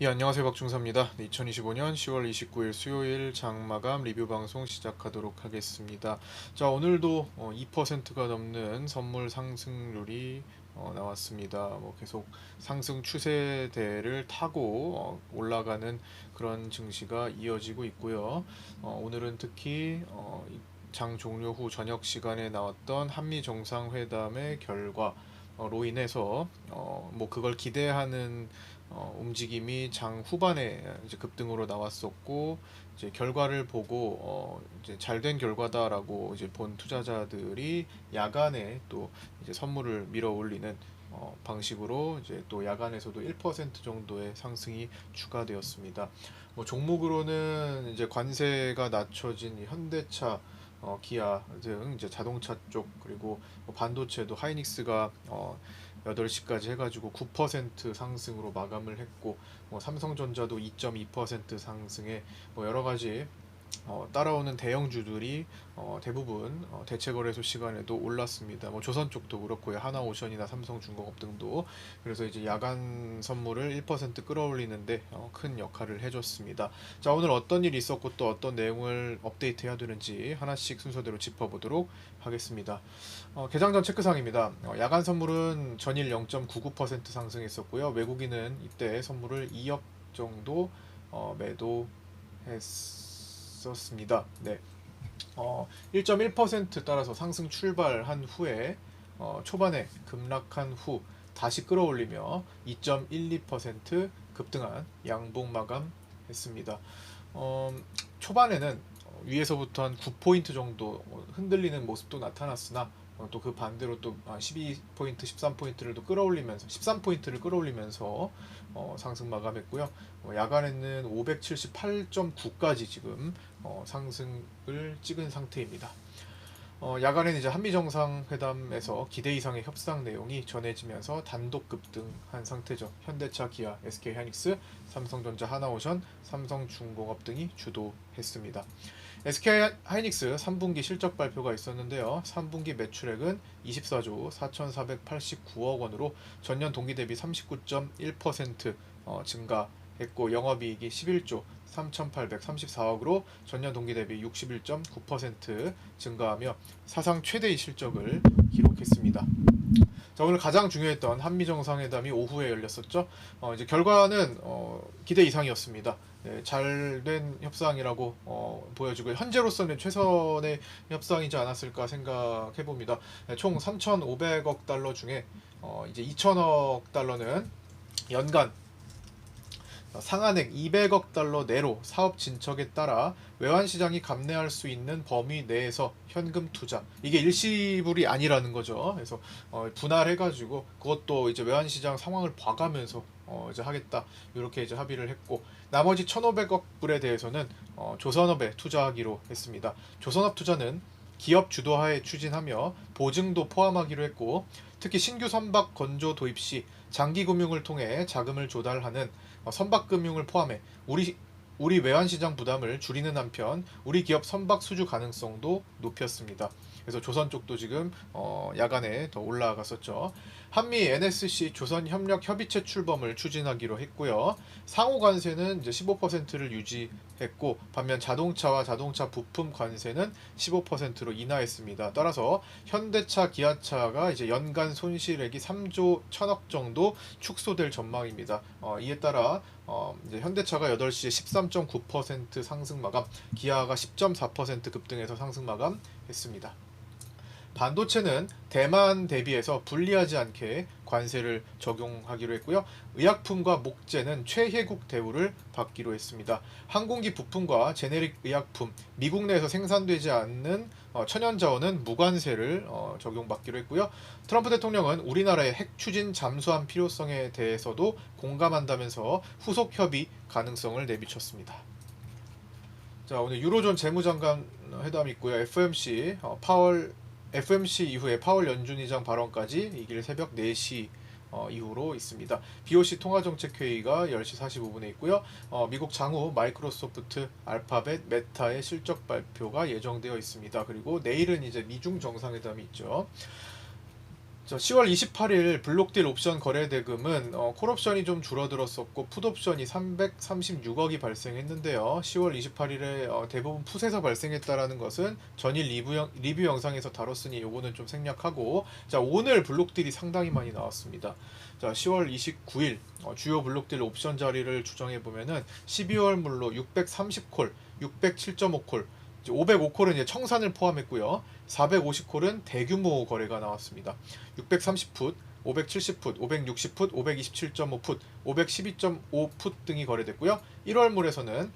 예, 안녕하세요. 박중사입니다. 2025년 10월 29일 수요일 장마감 리뷰 방송 시작하도록 하겠습니다. 자, 오늘도 2%가 넘는 선물 상승률이 나왔습니다. 계속 상승 추세대를 타고 올라가는 그런 증시가 이어지고 있고요. 오늘은 특히 장 종료 후 저녁 시간에 나왔던 한미 정상회담의 결과로 인해서 그걸 기대하는 움직임이 장 후반에 이제 급등으로 나왔었고, 이제 결과를 보고 이제 잘 된 결과다라고 이제 본 투자자들이 야간에 또 이제 선물을 밀어 올리는 방식으로 이제 또 야간에서도 1% 정도의 상승이 추가되었습니다. 종목으로는 이제 관세가 낮춰진 이 현대차, 기아 등 이제 자동차 쪽, 그리고 반도체도 하이닉스가 8시까지 해가지고 9% 상승으로 마감을 했고, 삼성전자도 2.2% 상승에 여러 가지 따라오는 대형주들이 대부분 대체거래소 시간에도 올랐습니다. 조선 쪽도 그렇고요. 하나오션이나 삼성중공업 등도. 그래서 이제 야간 선물을 1% 끌어올리는데 큰 역할을 해줬습니다. 자, 오늘 어떤 일이 있었고 또 어떤 내용을 업데이트해야 되는지 하나씩 순서대로 짚어보도록 하겠습니다. 개장전 체크상입니다. 야간 선물은 전일 0.99% 상승했었고요. 외국인은 이때 선물을 2억 정도 매도했었습니다. 네. 1.1% 따라서 상승 출발한 후에 초반에 급락한 후 다시 끌어올리며 2.12% 급등한 양봉 마감했습니다. 초반에는 위에서부터 한 9포인트 정도 흔들리는 모습도 나타났으나 또 그 반대로 또 12포인트, 13포인트를 또 끌어올리면서 13포인트를 끌어올리면서 상승 마감했고요. 야간에는 578.9까지 지금 상승을 찍은 상태입니다. 야간에는 이제 한미 정상회담에서 기대 이상의 협상 내용이 전해지면서 단독 급등한 상태죠. 현대차, 기아, SK하이닉스, 삼성전자, 하나오션, 삼성중공업 등이 주도했습니다. SK하이닉스 3분기 실적 발표가 있었는데요. 3분기 매출액은 24조 4,489억 원으로 전년 동기 대비 39.1% 증가했고, 영업이익이 11조 3,834억으로 전년 동기 대비 61.9% 증가하며 사상 최대의 실적을 기록했습니다. 자, 오늘 가장 중요했던 한미 정상회담이 오후에 열렸었죠. 이제 결과는 기대 이상이었습니다. 네, 잘된 협상이라고 보여지고, 현재로서는 최선의 협상이지 않았을까 생각해 봅니다. 네, 총 3,500억 달러 중에 이제 2,000억 달러는 연간 상한액 200억 달러 내로 사업 진척에 따라 외환시장이 감내할 수 있는 범위 내에서 현금 투자. 이게 일시불이 아니라는 거죠. 그래서 분할해가지고 그것도 이제 외환시장 상황을 봐가면서 이제 하겠다. 이렇게 이제 합의를 했고, 나머지 1,500억 불에 대해서는 조선업에 투자하기로 했습니다. 조선업 투자는 기업 주도하에 추진하며 보증도 포함하기로 했고, 특히 신규 선박 건조 도입 시 장기금융을 통해 자금을 조달하는 선박금융을 포함해 우리 외환시장 부담을 줄이는 한편 우리 기업 선박 수주 가능성도 높였습니다. 그래서 조선 쪽도 지금 야간에 더 올라갔었죠. 한미 NSC 조선 협력 협의체 출범을 추진하기로 했고요. 상호 관세는 이제 15%를 유지했고, 반면 자동차와 자동차 부품 관세는 15%로 인하했습니다. 따라서 현대차, 기아차가 이제 연간 손실액이 3조 1천억 정도 축소될 전망입니다. 이에 따라 이제 현대차가 8시에 13.9% 상승 마감, 기아가 10.4% 급등해서 상승 마감했습니다. 반도체는 대만 대비해서 불리하지 않게 관세를 적용하기로 했고요. 의약품과 목재는 최혜국 대우를 받기로 했습니다. 항공기 부품과 제네릭 의약품, 미국 내에서 생산되지 않는 천연자원은 무관세를 적용받기로 했고요. 트럼프 대통령은 우리나라의 핵 추진 잠수함 필요성에 대해서도 공감한다면서 후속 협의 가능성을 내비쳤습니다. 자, 오늘 유로존 재무장관 회담이 있고요. FMC 이후에 파월 연준의장 발언까지 이길 새벽 4시 이후로 있습니다. BOC 통화정책회의가 10시 45분에 있고요. 미국 장후 마이크로소프트, 알파벳, 메타의 실적 발표가 예정되어 있습니다. 그리고 내일은 이제 미중 정상회담이 있죠. 10월 28일 블록딜 옵션 거래 대금은 콜옵션이 좀 줄어들었었고 풋옵션이 336억이 발생했는데요. 10월 28일에 대부분 풋에서 발생했다라는 것은 전일 리뷰 영상에서 다뤘으니 요거는 좀 생략하고, 자, 오늘 블록딜이 상당히 많이 나왔습니다. 자, 10월 29일 주요 블록딜 옵션 자리를 추정해 보면은 12월 물로 630콜, 607.5콜, 505콜은 이제 청산을 포함했고요. 450콜은 대규모 거래가 나왔습니다. 630풋, 570풋, 560풋, 527.5풋, 512.5풋 등이 거래됐고요. 1월물에서는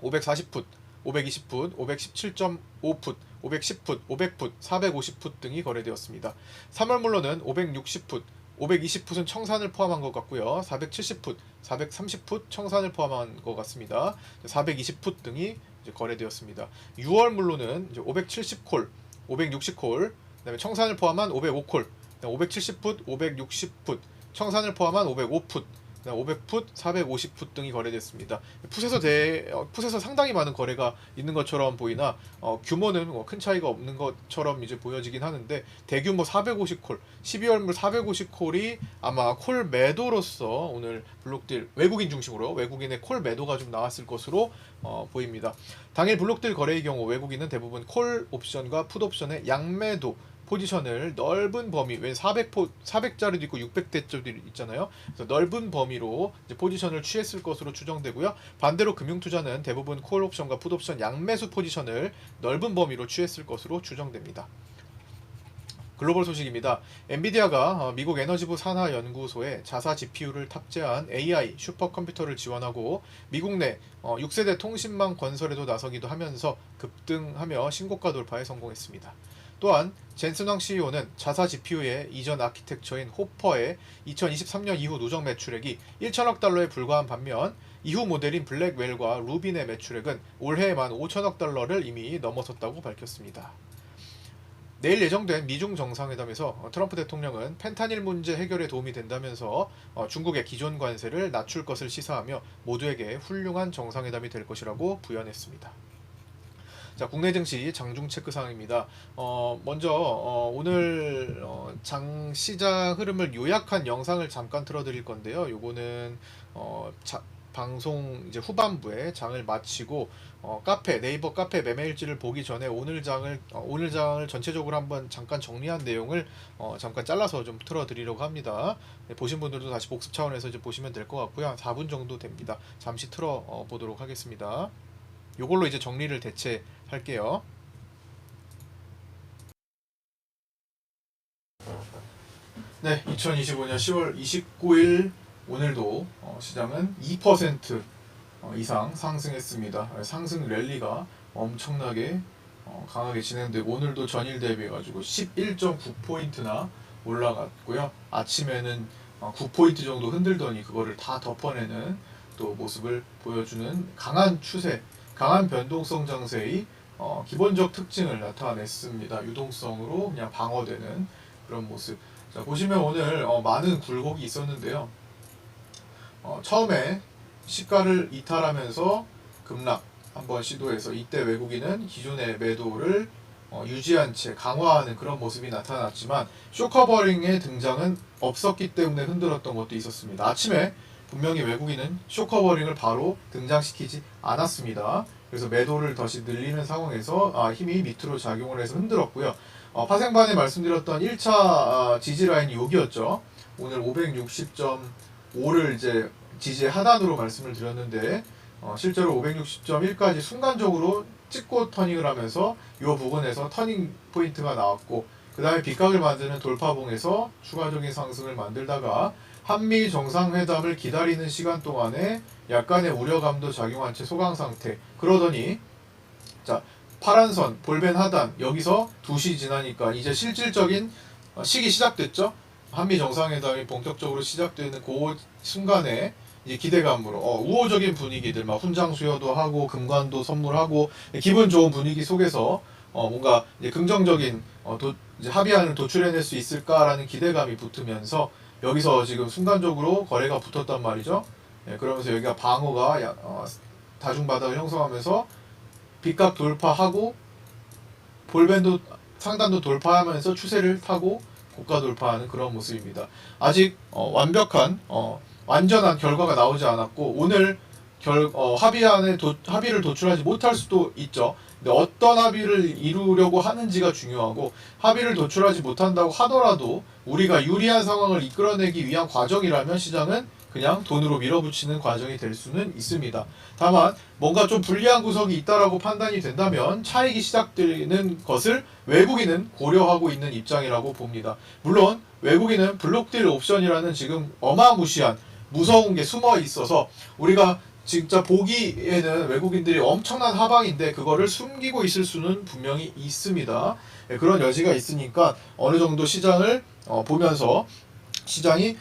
540풋, 520풋, 517.5풋, 510풋, 500풋, 450풋 등이 거래되었습니다. 3월물로는 560풋, 520풋은 청산을 포함한 것 같고요. 470풋, 430풋 청산을 포함한 것 같습니다. 420풋 등이 이제 거래되었습니다. 6월물로는 570콜, 560콜, 그다음에 청산을 포함한 505콜, 570풋, 560풋, 청산을 포함한 505풋, 500풋, 450풋 등이 거래됐습니다. 풋에서 상당히 많은 거래가 있는 것처럼 보이나 규모는 큰 차이가 없는 것처럼 이제 보여지긴 하는데, 대규모 450콜, 12월물 450콜이 아마 콜 매도로서 오늘 블록딜 외국인 중심으로 외국인의 콜 매도가 좀 나왔을 것으로 보입니다. 당일 블록딜 거래의 경우 외국인은 대부분 콜 옵션과 풋 옵션의 양매도 포지션을 넓은 범위, 왜 400자리도 있고 600대짜리도 있잖아요. 그래서 넓은 범위로 이제 포지션을 취했을 것으로 추정되고요. 반대로 금융투자는 대부분 콜 옵션과 풋 옵션 양매수 포지션을 넓은 범위로 취했을 것으로 추정됩니다. 글로벌 소식입니다. 엔비디아가 미국 에너지부 산하연구소에 자사 GPU를 탑재한 AI 슈퍼컴퓨터를 지원하고 미국 내 6세대 통신망 건설에도 나서기도 하면서 급등하며 신고가 돌파에 성공했습니다. 또한 젠슨왕 CEO는 자사 GPU의 이전 아키텍처인 호퍼의 2023년 이후 누적 매출액이 1천억 달러에 불과한 반면 이후 모델인 블랙웰과 루빈의 매출액은 올해에만 5천억 달러를 이미 넘어섰다고 밝혔습니다. 내일 예정된 미중 정상회담에서 트럼프 대통령은 펜타닐 문제 해결에 도움이 된다면서 중국의 기존 관세를 낮출 것을 시사하며 모두에게 훌륭한 정상회담이 될 것이라고 부연했습니다. 자, 국내 증시 장중 체크 사항입니다. 먼저 오늘 장 시장 흐름을 요약한 영상을 잠깐 틀어드릴 건데요. 요거는 방송 이제 후반부에 장을 마치고 네이버 카페 매매일지를 보기 전에 오늘 장을 전체적으로 한번 잠깐 정리한 내용을 잠깐 잘라서 좀 틀어드리려고 합니다. 네, 보신 분들도 다시 복습 차원에서 이제 보시면 될 것 같고요. 한 4분 정도 됩니다. 잠시 틀어 보도록 하겠습니다. 요걸로 이제 정리를 대체할게요. 네, 2025년 10월 29일 오늘도 시장은 2% 이상 상승했습니다. 상승 랠리가 엄청나게 강하게 진행되고 오늘도 전일 대비해 가지고 11.9포인트나 올라갔고요. 아침에는 9포인트 정도 흔들더니 그거를 다 덮어내는 또 모습을 보여주는 강한 추세, 강한 변동성 장세의 기본적 특징을 나타냈습니다. 유동성으로 그냥 방어되는 그런 모습. 자, 보시면 오늘 많은 굴곡이 있었는데요. 처음에 시가를 이탈하면서 급락 한번 시도해서 이때 외국인은 기존의 매도를 유지한 채 강화하는 그런 모습이 나타났지만 쇼커버링의 등장은 없었기 때문에 흔들었던 것도 있었습니다. 아침에 분명히 외국인은 쇼커버링을 바로 등장시키지 않았습니다. 그래서 매도를 다시 늘리는 상황에서 힘이 밑으로 작용을 해서 흔들었고요. 파생반에 말씀드렸던 1차 지지 라인이 여기였죠. 오늘 560.5를 이제 지지 하단으로 말씀을 드렸는데 실제로 560.1까지 순간적으로 찍고 터닝을 하면서 이 부분에서 터닝 포인트가 나왔고, 그 다음에 빗각을 만드는 돌파봉에서 추가적인 상승을 만들다가 한미 정상회담을 기다리는 시간 동안에 약간의 우려감도 작용한 채 소강 상태. 그러더니 자, 파란선 볼벤 하단 여기서 2시 지나니까 이제 실질적인 시기 시작됐죠. 한미 정상회담이 본격적으로 시작되는 그 순간에 이제 기대감으로 우호적인 분위기들, 막 훈장 수여도 하고 금관도 선물하고 기분 좋은 분위기 속에서 뭔가 이제 긍정적인 이제 합의안을 도출해낼 수 있을까라는 기대감이 붙으면서 여기서 지금 순간적으로 거래가 붙었단 말이죠. 그러면서 여기가 방어가 다중바닥을 형성하면서 빗각 돌파하고 볼벤도 상단도 돌파하면서 추세를 타고 고가 돌파하는 그런 모습입니다. 아직 완벽한 완전한 결과가 나오지 않았고 오늘 합의를 도출하지 못할 수도 있죠. 근데 어떤 합의를 이루려고 하는지가 중요하고 합의를 도출하지 못한다고 하더라도 우리가 유리한 상황을 이끌어내기 위한 과정이라면 시장은 그냥 돈으로 밀어붙이는 과정이 될 수는 있습니다. 다만 뭔가 좀 불리한 구석이 있다라고 판단이 된다면 차익이 시작되는 것을 외국인은 고려하고 있는 입장이라고 봅니다. 물론 외국인은 블록딜 옵션이라는 지금 어마무시한 무서운 게 숨어 있어서 우리가 진짜 보기에는 외국인들이 엄청난 하방인데 그거를 숨기고 있을 수는 분명히 있습니다. 그런 여지가 있으니까 어느 정도 시장을 보면서 시장이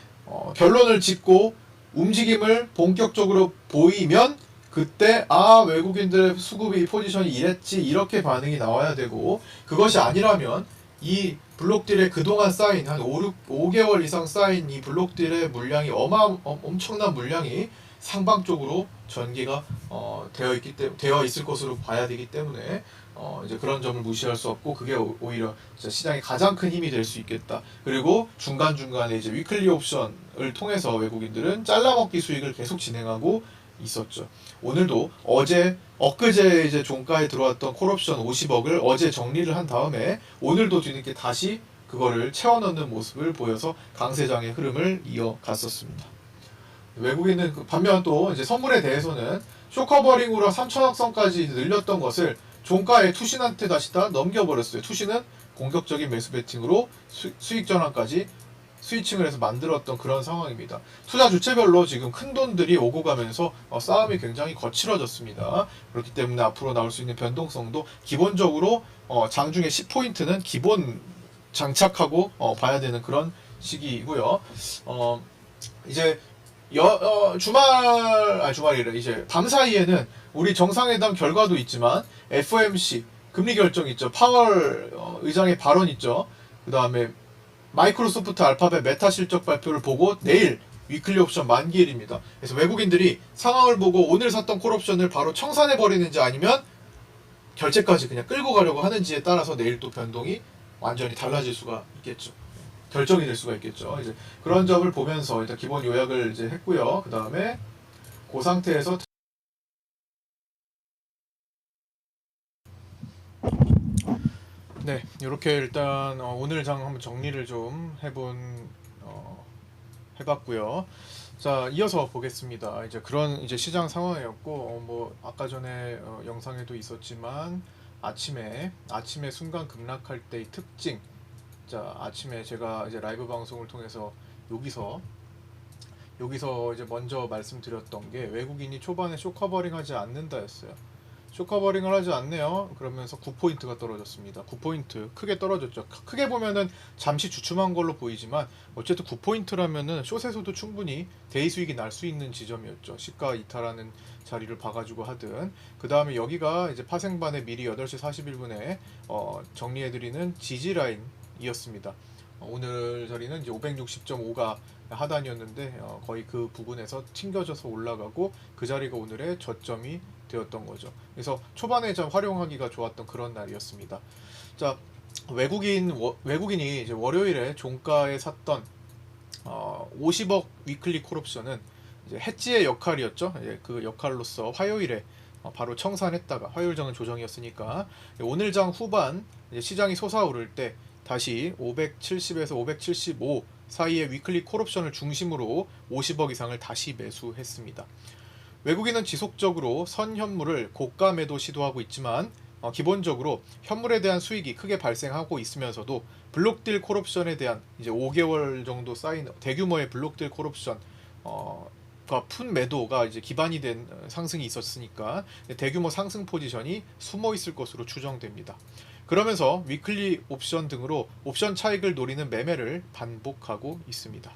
결론을 짓고 움직임을 본격적으로 보이면 그때 외국인들의 수급이 포지션이 이랬지 이렇게 반응이 나와야 되고 그것이 아니라면 이 블록딜에 그동안 쌓인 한 5개월 이상 쌓인 이 블록딜의 물량이 엄청난 물량이 상방 쪽으로 전개가 되어 있을 것으로 봐야 되기 때문에 이제 그런 점을 무시할 수 없고 그게 오히려 시장의 가장 큰 힘이 될 수 있겠다. 그리고 중간중간에 이제 위클리 옵션을 통해서 외국인들은 잘라먹기 수익을 계속 진행하고 있었죠. 오늘도 엊그제 이제 종가에 들어왔던 콜옵션 50억을 어제 정리를 한 다음에 오늘도 뒤늦게 다시 그거를 채워넣는 모습을 보여서 강세장의 흐름을 이어갔었습니다. 외국인은 반면 또 이제 선물에 대해서는 쇼커버링으로 3천억 선까지 늘렸던 것을 종가의 투신한테 다시 다 넘겨버렸어요. 투신은 공격적인 매수 베팅으로 수익 전환까지 스위칭을 해서 만들었던 그런 상황입니다. 투자 주체별로 지금 큰 돈들이 오고 가면서 싸움이 굉장히 거칠어졌습니다. 그렇기 때문에 앞으로 나올 수 있는 변동성도 기본적으로 장중에 10포인트는 기본 장착하고 봐야 되는 그런 시기이고요. 이제 주말이래. 이제 밤 사이에는 우리 정상회담 결과도 있지만 FOMC 금리 결정 있죠. 파월 의장의 발언 있죠. 그 다음에 마이크로소프트 알파벳 메타 실적 발표를 보고 내일 위클리 옵션 만기일입니다. 그래서 외국인들이 상황을 보고 오늘 샀던 콜옵션을 바로 청산해 버리는지 아니면 결제까지 그냥 끌고 가려고 하는지에 따라서 내일 또 변동이 완전히 달라질 수가 있겠죠. 결정이 될 수가 있겠죠. 이제 그런 점을 보면서 일단 기본 요약을 이제 했고요. 그 다음에 그 상태에서 네, 이렇게 일단 오늘 장 한번 정리를 좀 해봤고요. 자, 이어서 보겠습니다. 이제 그런 이제 시장 상황이었고 뭐 아까 전에 영상에도 있었지만 아침에 순간 급락할 때의 특징. 자, 아침에 제가 이제 라이브 방송을 통해서 여기서 이제 먼저 말씀드렸던 게 외국인이 초반에 쇼커버링하지 않는다였어요. 쇼커버링을 하지 않네요. 그러면서 9포인트가 떨어졌습니다. 9포인트 크게 떨어졌죠. 크게 보면은 잠시 주춤한 걸로 보이지만 어쨌든 9포인트라면은 숏에서도 충분히 데이 수익이 날 수 있는 지점이었죠. 시가 이탈하는 자리를 봐가지고 하든 그 다음에 여기가 이제 파생반에 미리 8시 41분에 정리해드리는 지지라인이었습니다. 오늘 자리는 이제 560.5가 하단이었는데 거의 그 부분에서 튕겨져서 올라가고 그 자리가 오늘의 저점이 되었던 거죠. 그래서 초반에 좀 활용하기가 좋았던 그런 날이었습니다. 자, 외국인이 이제 월요일에 종가에 샀던 50억 위클리 콜옵션은 이제 해지의 역할이었죠. 이제 그 역할로서 화요일에 바로 청산했다가 화요일장은 조정이었으니까 오늘장 후반 이제 시장이 솟아오를 때 다시 570에서 575 사이의 위클리 콜옵션을 중심으로 50억 이상을 다시 매수했습니다. 외국인은 지속적으로 선현물을 고가 매도 시도하고 있지만 기본적으로 현물에 대한 수익이 크게 발생하고 있으면서도 블록딜 콜옵션에 대한 이제 5개월 정도 쌓인 대규모의 블록딜 콜옵션 푼 매도가 이제 기반이 된 상승이 있었으니까 대규모 상승 포지션이 숨어 있을 것으로 추정됩니다. 그러면서 위클리 옵션 등으로 옵션 차익을 노리는 매매를 반복하고 있습니다.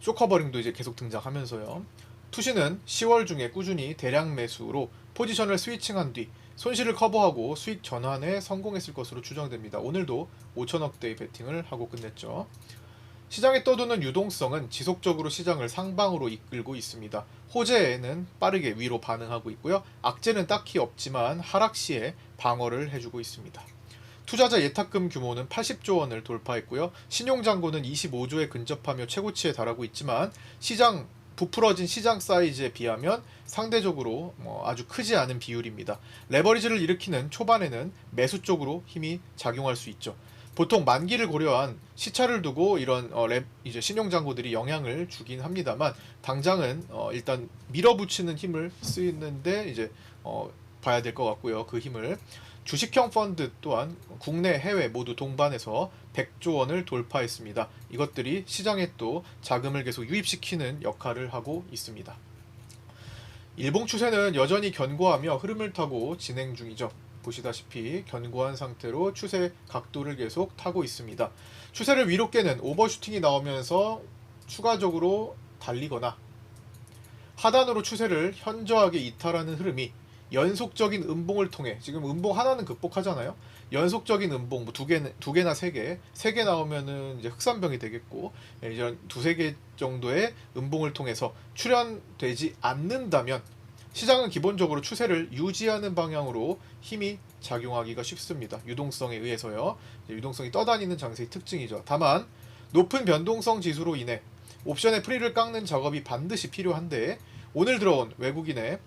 쇼커버링도 이제 계속 등장하면서요. 투시는 10월 중에 꾸준히 대량 매수로 포지션을 스위칭한 뒤 손실을 커버하고 수익 전환에 성공했을 것으로 추정됩니다. 오늘도 5천억대의 베팅을 하고 끝냈죠. 시장에 떠도는 유동성은 지속적으로 시장을 상방으로 이끌고 있습니다. 호재에는 빠르게 위로 반응하고 있고요. 악재는 딱히 없지만 하락 시에 방어를 해주고 있습니다. 투자자 예탁금 규모는 80조 원을 돌파했고요. 신용잔고는 25조에 근접하며 최고치에 달하고 있지만 부풀어진 시장 사이즈에 비하면 상대적으로 아주 크지 않은 비율입니다. 레버리지를 일으키는 초반에는 매수 쪽으로 힘이 작용할 수 있죠. 보통 만기를 고려한 시차를 두고 이런 이제 신용잔고들이 영향을 주긴 합니다만 당장은 일단 밀어붙이는 힘을 쓰이는데 이제 봐야 될 것 같고요. 그 힘을 주식형 펀드 또한 국내 해외 모두 동반해서 100조 원을 돌파했습니다. 이것들이 시장에 또 자금을 계속 유입시키는 역할을 하고 있습니다. 일봉 추세는 여전히 견고하며 흐름을 타고 진행 중이죠. 보시다시피 견고한 상태로 추세 각도를 계속 타고 있습니다. 추세를 위로 깨는 오버슈팅이 나오면서 추가적으로 달리거나 하단으로 추세를 현저하게 이탈하는 흐름이 연속적인 음봉을 통해, 지금 음봉 하나는 극복하잖아요. 연속적인 음봉 뭐 두 개나 세 개 나오면은 이제 흑산병이 되겠고, 이제 두세 개 정도의 음봉을 통해서 출현되지 않는다면 시장은 기본적으로 추세를 유지하는 방향으로 힘이 작용하기가 쉽습니다. 유동성에 의해서요. 유동성이 떠다니는 장세의 특징이죠. 다만 높은 변동성 지수로 인해 옵션의 프리를 깎는 작업이 반드시 필요한데, 오늘 들어온 외국인의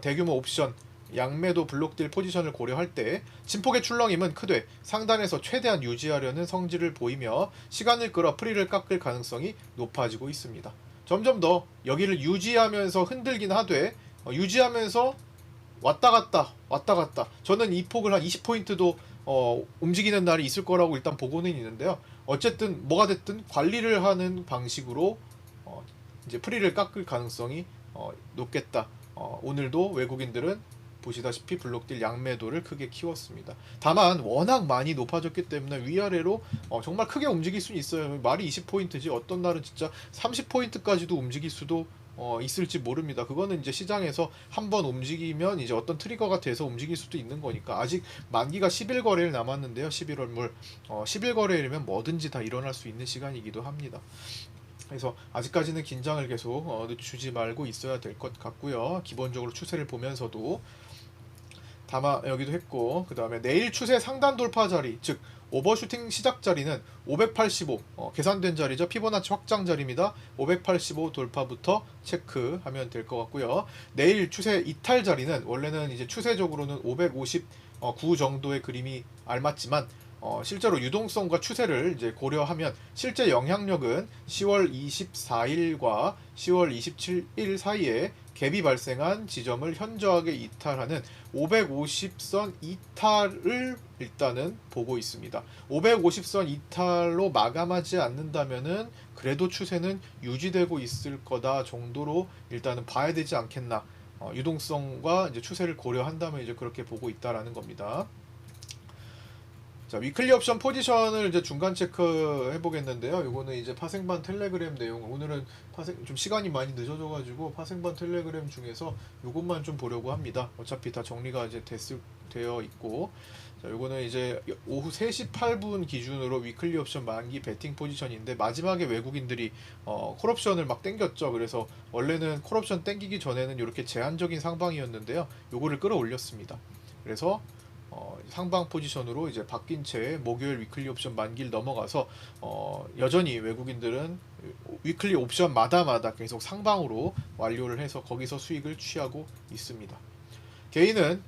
대규모 옵션 양매도 블록딜 포지션을 고려할 때 진폭의 출렁임은 크되 상단에서 최대한 유지하려는 성질을 보이며 시간을 끌어 프리를 깎을 가능성이 높아지고 있습니다. 점점 더 여기를 유지하면서 흔들긴 하되 유지하면서 왔다 갔다 저는 이 폭을 한 20포인트도 움직이는 날이 있을 거라고 일단 보고는 있는데요. 어쨌든 뭐가 됐든 관리를 하는 방식으로 이제 프리를 깎을 가능성이 높겠다. 오늘도 외국인들은 보시다시피 블록딜 양매도를 크게 키웠습니다. 다만 워낙 많이 높아졌기 때문에 위아래로 정말 크게 움직일 수는 있어요. 말이 20포인트지 어떤 날은 진짜 30포인트까지도 움직일 수도 있을지 모릅니다. 그거는 이제 시장에서 한번 움직이면 이제 어떤 트리거가 돼서 움직일 수도 있는 거니까. 아직 만기가 10일 거래일 남았는데요. 11월물 10일 거래일이면 뭐든지 다 일어날 수 있는 시간이기도 합니다. 그래서 아직까지는 긴장을 계속 늦추지 말고 있어야 될 것 같고요. 기본적으로 추세를 보면서도 다만 여기도 했고, 그 다음에 내일 추세 상단 돌파 자리, 즉 오버슈팅 시작 자리는 585 계산된 자리죠. 피보나치 확장 자리입니다. 585 돌파부터 체크하면 될 것 같고요. 내일 추세 이탈 자리는 원래는 이제 추세적으로는 559 정도의 그림이 알맞지만 실제로 유동성과 추세를 이제 고려하면 실제 영향력은 10월 24일과 10월 27일 사이에 갭이 발생한 지점을 현저하게 이탈하는 550선 이탈을 일단은 보고 있습니다. 550선 이탈로 마감하지 않는다면은 그래도 추세는 유지되고 있을 거다 정도로 일단은 봐야 되지 않겠나. 유동성과 이제 추세를 고려한다면 이제 그렇게 보고 있다라는 겁니다. 자, 위클리 옵션 포지션을 이제 중간 체크 해보겠는데요. 요거는 이제 파생반 텔레그램 내용, 오늘은 좀 시간이 많이 늦어져가지고 파생반 텔레그램 중에서 요것만 좀 보려고 합니다. 어차피 다 정리가 이제 되어 있고, 자, 요거는 이제 오후 3시 8분 기준으로 위클리 옵션 만기 베팅 포지션인데, 마지막에 외국인들이 콜옵션을 막 땡겼죠. 그래서 원래는 콜옵션 땡기기 전에는 이렇게 제한적인 상방이었는데요. 요거를 끌어올렸습니다. 그래서 상방 포지션으로 이제 바뀐 채 목요일 위클리 옵션 만기를 넘어가서 여전히 외국인들은 위클리 옵션마다 계속 상방으로 완료를 해서 거기서 수익을 취하고 있습니다. 개인은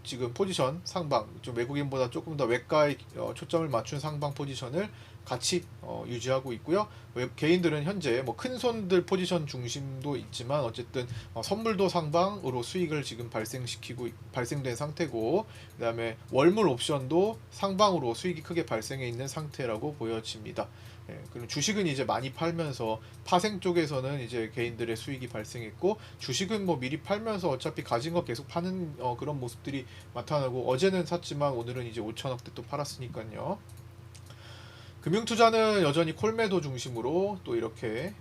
지금 포지션 상방, 좀 외국인보다 조금 더 외가에 초점을 맞춘 상방 포지션을 같이 유지하고 있고요. 개인들은 현재 뭐 큰 손들 포지션 중심도 있지만 어쨌든 선물도 상방으로 수익을 지금 발생된 상태고, 그다음에 월물 옵션도 상방으로 수익이 크게 발생해 있는 상태라고 보여집니다. 그리고 주식은 이제 많이 팔면서 파생 쪽에서는 이제 개인들의 수익이 발생했고, 주식은 뭐 미리 팔면서 어차피 가진 거 계속 파는 그런 모습들이 나타나고, 어제는 샀지만 오늘은 이제 5천억대 또 팔았으니까요. 금융투자는 여전히 콜매도 중심으로 또 이렇게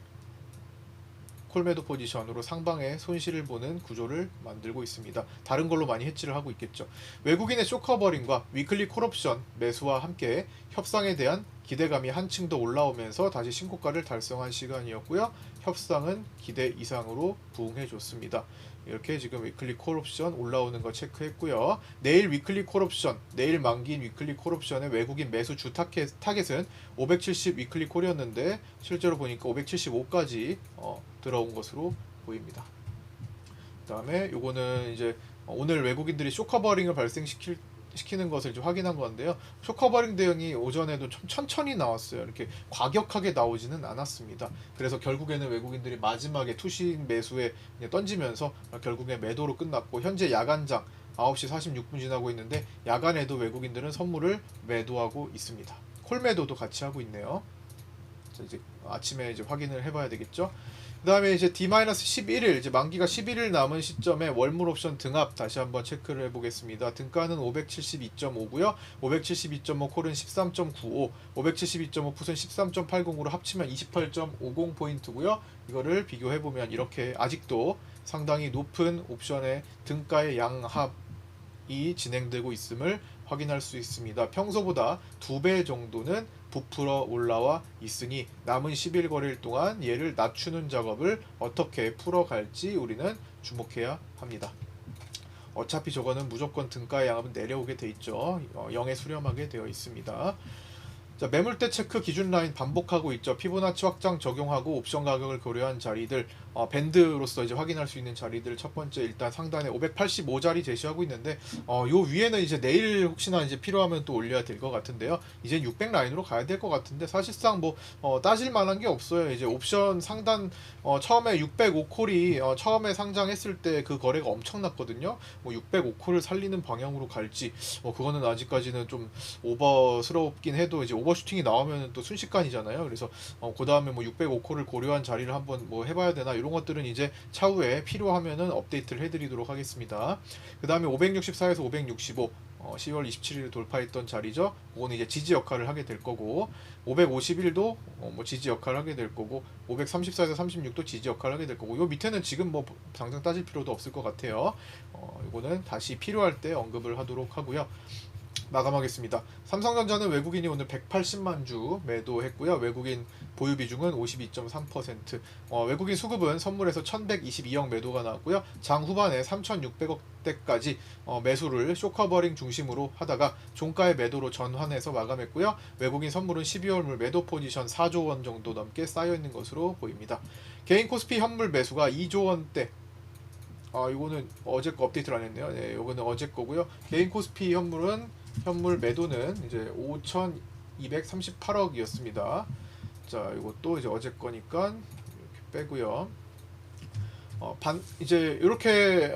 콜매도 포지션으로 상방에 손실을 보는 구조를 만들고 있습니다. 다른 걸로 많이 해지를 하고 있겠죠. 외국인의 쇼커버링과 위클리 콜옵션 매수와 함께 협상에 대한 기대감이 한층 더 올라오면서 다시 신고가를 달성한 시간이었고요. 협상은 기대 이상으로 부응해 줬습니다. 이렇게 지금 위클리 콜옵션 올라오는 거 체크했고요. 내일 위클리 콜옵션, 내일 만기인 위클리 콜옵션의 외국인 매수 주 타겟은 570 위클리 콜이었는데 실제로 보니까 575까지 들어온 것으로 보입니다. 그다음에 요거는 이제 오늘 외국인들이 쇼커버링을 시키는 것을 이제 확인한 건데요. 쇼커버링 대응이 오전에도 좀 천천히 나왔어요. 이렇게 과격하게 나오지는 않았습니다. 그래서 결국에는 외국인들이 마지막에 투신 매수에 던지면서 결국에 매도로 끝났고, 현재 야간장 9시 46분 지나고 있는데 야간에도 외국인들은 선물을 매도하고 있습니다. 콜 매도도 같이 하고 있네요. 이제 아침에 이제 확인을 해봐야 되겠죠. 그 다음에 이제 D-11일, 이제 만기가 11일 남은 시점에 월물 옵션 등합 다시 한번 체크를 해보겠습니다. 등가는 572.5고요. 572.5 콜은 13.95, 572.5 풋은 13.80으로 합치면 28.50포인트고요. 이거를 비교해보면 이렇게 아직도 상당히 높은 옵션의 등가의 양합이 진행되고 있음을 확인할 수 있습니다. 평소보다 2배 정도는 부풀어 올라와 있으니 남은 10일 거래일 동안 얘를 낮추는 작업을 어떻게 풀어갈지 우리는 주목해야 합니다. 어차피 저거는 무조건 등가의 양압은 내려오게 돼 있죠. 0에 수렴하게 되어 있습니다. 자, 매물대 체크 기준 라인 반복하고 있죠. 피보나치 확장 적용하고 옵션 가격을 고려한 자리들, 밴드로서 이제 확인할 수 있는 자리들, 첫 번째 일단 상단에 585자리 제시하고 있는데, 요 위에는 이제 내일 혹시나 이제 필요하면 또 올려야 될 것 같은데요. 이제 600 라인으로 가야 될 것 같은데 사실상 뭐 따질 만한 게 없어요. 이제 옵션 상단 처음에 605콜이 처음에 상장했을 때 그 거래가 엄청났거든요. 뭐 605콜을 살리는 방향으로 갈지 그거는 아직까지는 좀 오버스럽긴 해도 이제 오버슈팅이 나오면 또 순식간이잖아요. 그래서 그 다음에 뭐 605콜을 고려한 자리를 한번 뭐 해봐야 되나, 이런 것들은 이제 차후에 필요하면은 업데이트를 해드리도록 하겠습니다. 그 다음에 564에서 565 10월 27일 돌파했던 자리죠. 그거는 이제 지지 역할을 하게 될 거고, 551도 뭐 지지 역할을 하게 될 거고, 534에서 36도 지지 역할을 하게 될 거고, 요 밑에는 지금 뭐 당장 따질 필요도 없을 것 같아요. 이거는 다시 필요할 때 언급을 하도록 하고요. 마감하겠습니다. 삼성전자는 외국인이 오늘 180만 주 매도했고요. 외국인 보유 비중은 52.3%. 외국인 수급은 선물에서 1122억 매도가 나왔고요. 장 후반에 3600억대까지 매수를 쇼커버링 중심으로 하다가 종가의 매도로 전환해서 마감했고요. 외국인 선물은 12월물 매도 포지션 4조 원 정도 넘게 쌓여 있는 것으로 보입니다. 개인 코스피 현물 매수가 2조 원대. 이거는 어제 거 업데이트를 안 했네요. 네, 이거는 어제 거고요. 개인 코스피 현물 매도는 이제 5,238억이었습니다. 자, 이것도 이제 어제 거니까 이렇게 빼고요. 이제 이렇게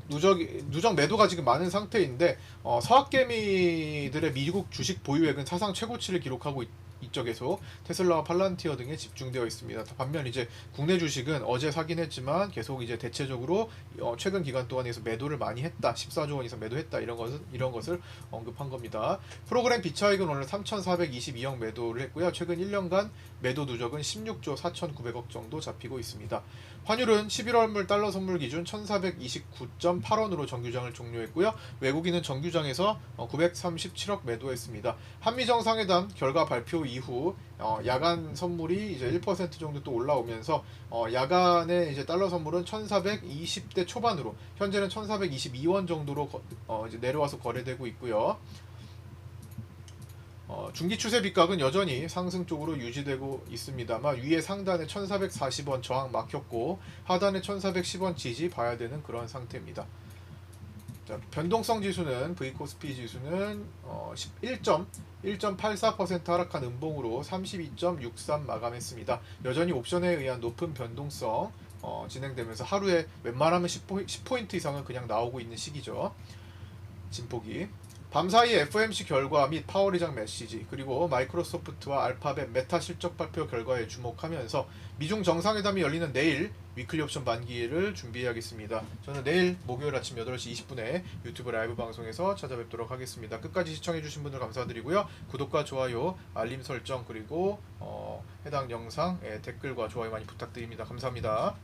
누적 매도가 지금 많은 상태인데, 서학개미들의 미국 주식 보유액은 사상 최고치를 기록하고 이쪽 계속 테슬라와 팔란티어 등에 집중되어 있습니다. 반면 이제 국내 주식은 어제 사긴 했지만 계속 이제 대체적으로 최근 기간 동안에서 매도를 많이 했다. 14조 원 이상 매도했다. 이런 것을 언급한 겁니다. 프로그램 비차익은 오늘 3,422억 매도를 했고요. 최근 1년간 매도 누적은 16조 4,900억 정도 잡히고 있습니다. 환율은 11월물 달러 선물 기준 1,429.8원으로 정규장을 종료했고요. 외국인은 정규장에서 937억 매도했습니다. 한미 정상회담 결과 발표 이후 야간 선물이 이제 1% 정도 또 올라오면서 야간에 이제 달러 선물은 1,420대 초반으로, 현재는 1,422원 정도로 이제 내려와서 거래되고 있고요. 중기 추세 빗각은 여전히 상승 쪽으로 유지되고 있습니다만 위에 상단에 1,440원 저항 막혔고 하단에 1,410원 지지 봐야 되는 그런 상태입니다. 자, 변동성 지수는 V코스피 지수는 1.84% 하락한 음봉으로 32.63 마감했습니다. 여전히 옵션에 의한 높은 변동성 진행되면서 하루에 웬만하면 10포인트 이상은 그냥 나오고 있는 시기죠. 진폭이. 밤사이 FOMC 결과 및 파월 의장 메시지, 그리고 마이크로소프트와 알파벳, 메타 실적 발표 결과에 주목하면서 미중 정상회담이 열리는 내일 위클리 옵션 만기를 준비해야겠습니다. 저는 내일 목요일 아침 8시 20분에 유튜브 라이브 방송에서 찾아뵙도록 하겠습니다. 끝까지 시청해주신 분들 감사드리고요. 구독과 좋아요, 알림 설정, 그리고 해당 영상 댓글과 좋아요 많이 부탁드립니다. 감사합니다.